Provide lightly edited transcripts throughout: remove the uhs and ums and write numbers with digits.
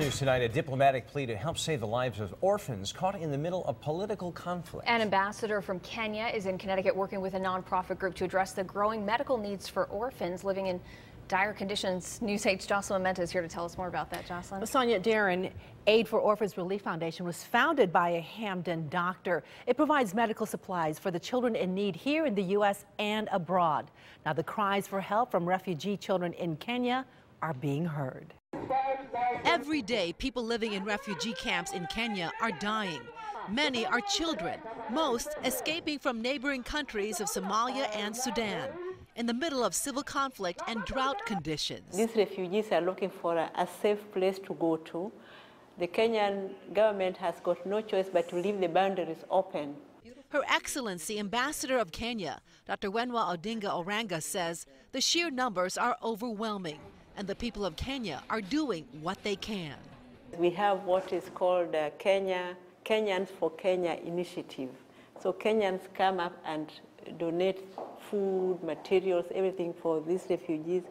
News tonight, a diplomatic plea to help save the lives of orphans caught in the middle of political conflict. An ambassador from Kenya is in Connecticut working with a nonprofit group to address the growing medical needs for orphans living in dire conditions. News 8's Jocelyn Menta is here to tell us more about that. Jocelyn. Sonia, Darren, Aid for Orphans Relief Foundation was founded by a Hamden doctor. It provides medical supplies for the children in need here in the U.S. and abroad. Now, the cries for help from refugee children in Kenya are being heard. Every day, people living in refugee camps in Kenya are dying. Many are children, most escaping from neighboring countries of Somalia and Sudan, in the middle of civil conflict and drought conditions. These refugees are looking for a safe place to go to. The Kenyan government has got no choice but to leave the boundaries open. Her Excellency, Ambassador of Kenya, Dr. Wenwa Odinga Oranga, says the sheer numbers are overwhelming, and the people of Kenya are doing what they can. We have what is called Kenyans for Kenya initiative. So Kenyans come up and donate food, materials, everything for these refugees,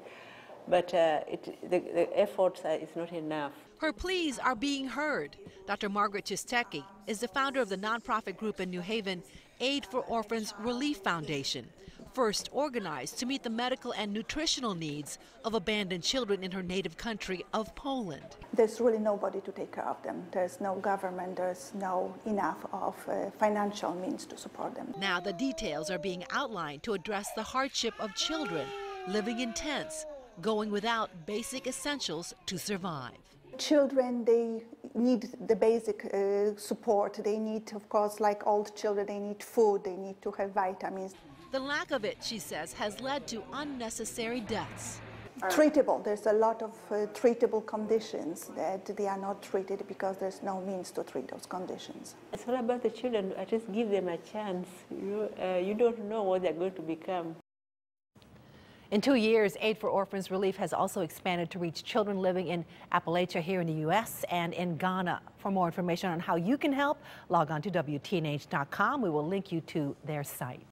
but the efforts is not enough. Her pleas are being heard. Dr. Margaret Chistecki is the founder of the nonprofit group in New Haven, Aid for Orphans Relief Foundation, first organized to meet the medical and nutritional needs of abandoned children in her native country of Poland. There's really nobody to take care of them. There's no government, there's no enough of financial means to support them. Now the details are being outlined to address the hardship of children living in tents, going without basic essentials to survive. Children, they need the basic support. They need, of course, like old children, they need food, they need to have vitamins. The lack of it, she says, has led to unnecessary deaths. Treatable. There's a lot of treatable conditions that they are not treated because there's no means to treat those conditions. It's all about the children. I just give them a chance. You don't know what they're going to become. In 2 years, Aid for Orphans Relief has also expanded to reach children living in Appalachia here in the U.S. and in Ghana. For more information on how you can help, log on to WTNH.com. We will link you to their site.